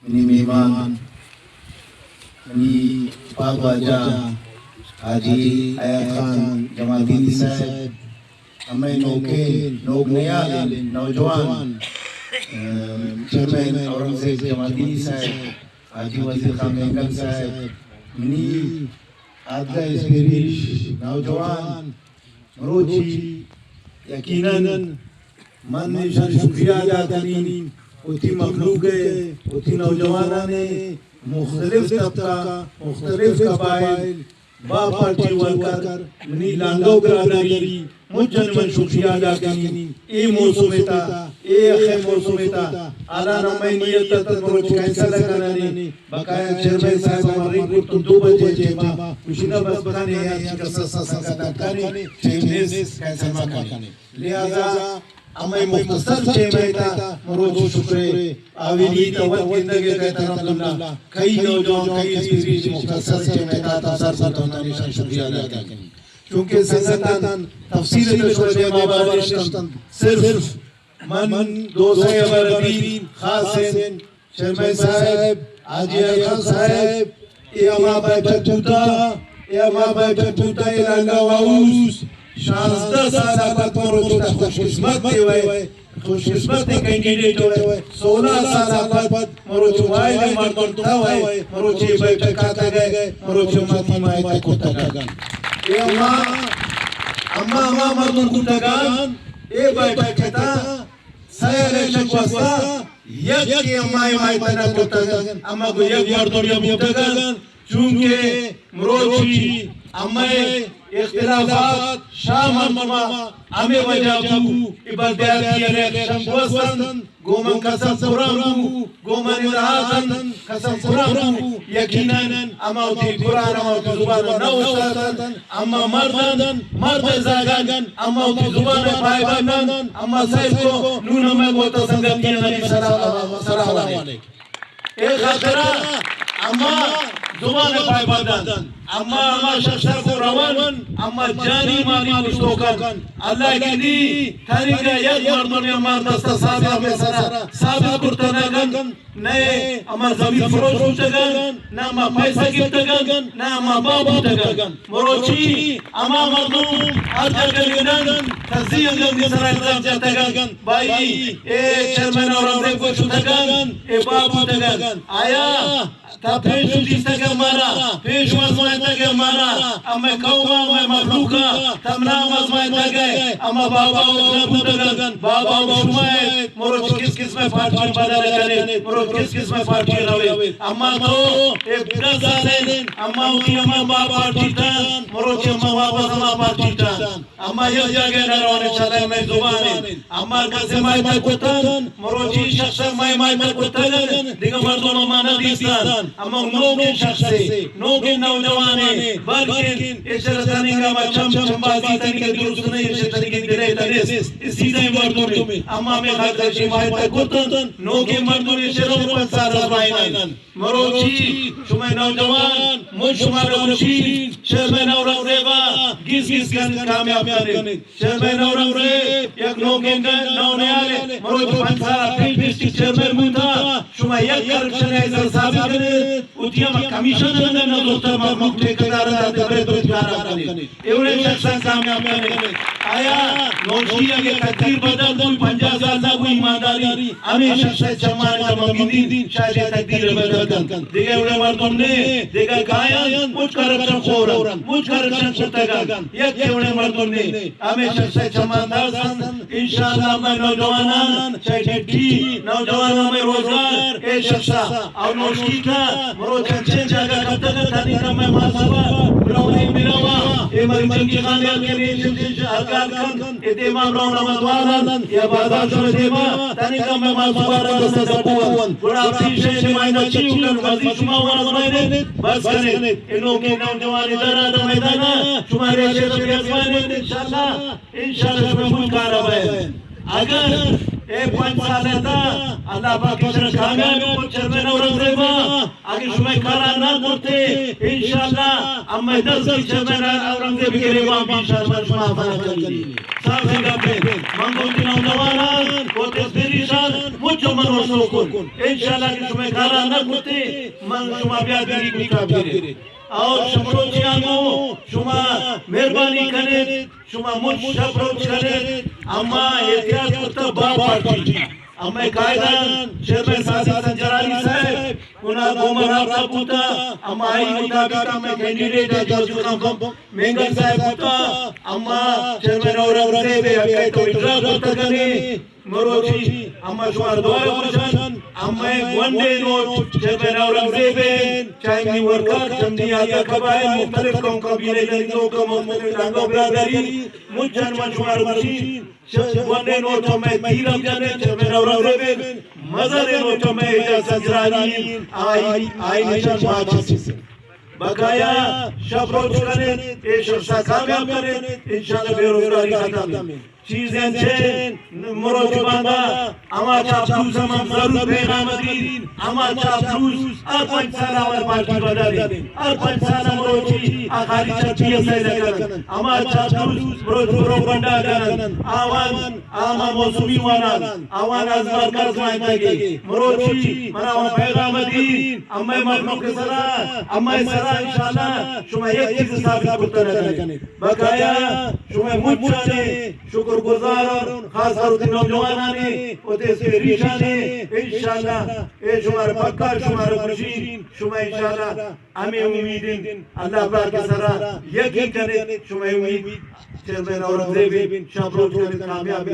منی مہمان منی پاک واجہ حاجی ایاز خان جمالدینی صاحب ہمیں نوک نیال نوجوان چیئرمین اورنگزیب جمالدینی صاحب حاجی وزیر خان مینگل صاحب منی آدھا اسپیریش نوجوان مروچی یقیناً من نشان شکریہ ادا کرنی اتی مخلوق ہے اتی نوجوانانے مختلف طبقہ مختلف قبائل با پارٹی ورکر منی لانگو برادری مجھن من شکریہ ادا کرنی ای موسم تا ای اخی موسم تا آلان امی نیت تا مروچ کینسل کرنی بقایا چیرمین صاحب ہماری کتن 2 بجے چیما کشنہ بس بکانے یا چکر سسا سسا تکانی چیمنیس کینسل مکانی لہذا امی مختصر چیمائی تا مروچ شکرے آوینی تا وقت زندگی کہتا رحمداللہ کئی نوجوان کئی اسپیریش مختصر چیمائی تا تفسر سلطان نشان شکریہ ادا کرنی چونکہ سنگتان تفسیر تشوڑے مابا رشتن صرف من دوست عبربین خاص ہیں چیرمین صاحب حاجی ایاز خان صاحب اے اما بائی پتوتا اے اما بائی پتوتا اے لانگا واؤس 16 سال بعد مروچ خوش قسمت ہوئے خوش قسمت کینڈیڈیٹ ہوئے 16 سال بعد مروچ وائل مردتا ہوئے مروچ بائی پکاتا گئے مروچ ماتی مائی تکوتا گئے اے اما مردن کتگان اے بائی پکتا سیالیشن واسطا یک مائی تنا کتگان اما کو یک مردن کتگان چونکہ مروچی امی اختلافات شام امی وجہ بو عبادیاتی الیکشن وستن گومن قسم قرآن بو گومن ارحاسن قسم قرآن بو یقیناً اما ہوتی قرآن اما ہوتی زبان نوشتن اما مردن مرد زاگن اما ہوتی زبان پائی بندن اما صاحب کو نون میں گوتا سنگتی نبی صلی اللہ علیہ ایک خاطرہ اما زبان پائی بندن اما شخصر کو روان اما جانی مانی مشتوکن اللہ کی دی تاریخ یک مردن اما دستا ثابت میں سرا ثابت کرتنگن نئے اما زمین فروش ہوتگن نا اما پیسہ گفتگن نا اما باب ہوتگن مروچی اما مردم ہر جگہ گنگن تزی انگل سرا الزام جاتگن بائی اے چیرمین اورنگزیب کو چھوتگن اے باب ہوتگن آیا تا پیش دیستا کہ ہمارا پیش مزمائتا کہ ہمارا اما قوما اما مخلوقا تمنا مزمائتا گئے اما بابا اگرابودگن بابا شمائت مروچ کس کس میں پارٹی بدل کرے مروچ کس کس میں پارٹی روے اما تو ایک گزارین اما ہوتی اما بابا پارٹی تان مروچ اما واپس اما پارٹی تان اما یہ جگہ نروانے چلے میں زبانیں اما کسی مائتا کتن مروچی شخص مائتا کتن دیگا مردون اما ندیستان اما نوگن شخصے نوگن نوجوانے بلکن اس رسانی کا چم چمبازی تنگی درست نہیں اس تنگی دلے تنیس اس چیزیں مردوں میں اما میں خاطر شمایتا کتن نوگن مردوں نے شروع پنسار رائنن مروچی شمای نوجوان من شما روشی چیرمین اورنگزیبا گیس گیس کن کامیاب کرنے چیرمین اورنگزیب یک نوگن نونیالے مروچ پنسار پیش ڈسٹرکٹ چیرمین بودا شما یک کرپشن ایزر ثابت کرنے اتیا کمیشن اندر نظرتا مخلوق ٹھیکدار داتے برے دوچکارا کرنے ایوڑے شخصان کامیاب کرنے آیا نوشی اگے تقدیر بدل دن 50 سال نگو ایمانداری ہمیں شخص چمان جمعی دین شاید تقدیر بدل دن دیگه اوڑے مردم نے دیگه گایاں مجھ کرپشن خورن مجھ کرپشن شتگن یک اوڑے مردم نے ہمیں شخص چمان دارسن انشاءاللہ میں نوجوانان چیٹی نوجوانوں میں روزگار اے شخصا اور نوشی کا مروچ اچھے جگہ کتگا تھانی کا میں ماسوا براؤنی براوا اے مرمن کی خاندیان کے لیے شمشن حقار کن اتمام راؤن رمضوانان یا بازار شو اتمام تھانی کا میں ماسوا رہا سپوان بڑا پیشے نمائنہ چیوکن وزی شما ورزمائنے بس کرنے انہوں کے نوجوانی درادہ میدانہ شمارے شیخ کے ازمائنے انشاءاللہ شما مجھ کارا بھائے اگر اے 5 سال تھا اللہ پاک کی کامیابی کو چرمن اورنگزیب اگر شما کارا نہ کرتے انشاءاللہ اما 10 کی چرمن اورنگزیب کے ریوان بھی انشاءاللہ شما فنا کری صاحب سنگا پہ منگو کی نوجوانان کو تسبیریشان مجھو من ورسوکن انشاءاللہ کہ شما کارا نہ کرتے من شما بیاد بیری کوئی کابیرے اور شپروچیانو شما مہربانی کریں شما مجھ شپروچ کریں اما احتیاط کرتا با پارٹی اما قائدان چیئرمین سازی سنجرانی صاحب انہا گومراب صاحب ہوتا اما آئی مطابق اما کینڈیڈیٹ ہے جو کم مینگر صاحب ہوتا اما چیئرمین اورنگزیب ہے تو اجرا کرتا کریں مروچی اما شمار دوارے ورشان اما ون ڈے نوٹ چیئرمین اورنگزیب چائنی ورکر چمدی آیا قبائل مختلف قوم قبیلے جنگوں کا مختلف رنگوں برادری مجھن من شمار ورشین ون ڈے نوٹ ہمیں تیرم جانے چیئرمین اورنگزیب مزر نوٹ ہمیں اجاز سنجرانی آئی نشان ماچی سے بقایا شب روز کریں اے شخصہ کامیاب کریں انشاءاللہ بے روزگاری ختم چیزیں چھین مروچ باندھا اما چاپلوس ہم ضرور پیغام دین اما چاپلوس 5 سالہ ہمارے پارٹی بدا دیں 5 سالہ مروچی آخاری چاپی سیدہ کرن اما چاپلوس مروچ پروپنڈا کرن آما موسومی وانان آوان ازمار کرز مائنہ گے مروچی منا وہاں پیغام دین اما مخلوق سرا اما سرا انشاءاللہ شما ایک چیز ثابت کرتا رہنے بقایا شما مجھنے شکر گزار خاص طور سے نوجوانانے ہوتے سے ریشانے انشاءاللہ اے شمار پکار شمار خوشین شما انشاءاللہ ہمیں امیدیں اللہ پاک کے سرا یقین کرے شما امید چیئرمین اورنگزیب شاہ بروچ کرنے کامیابی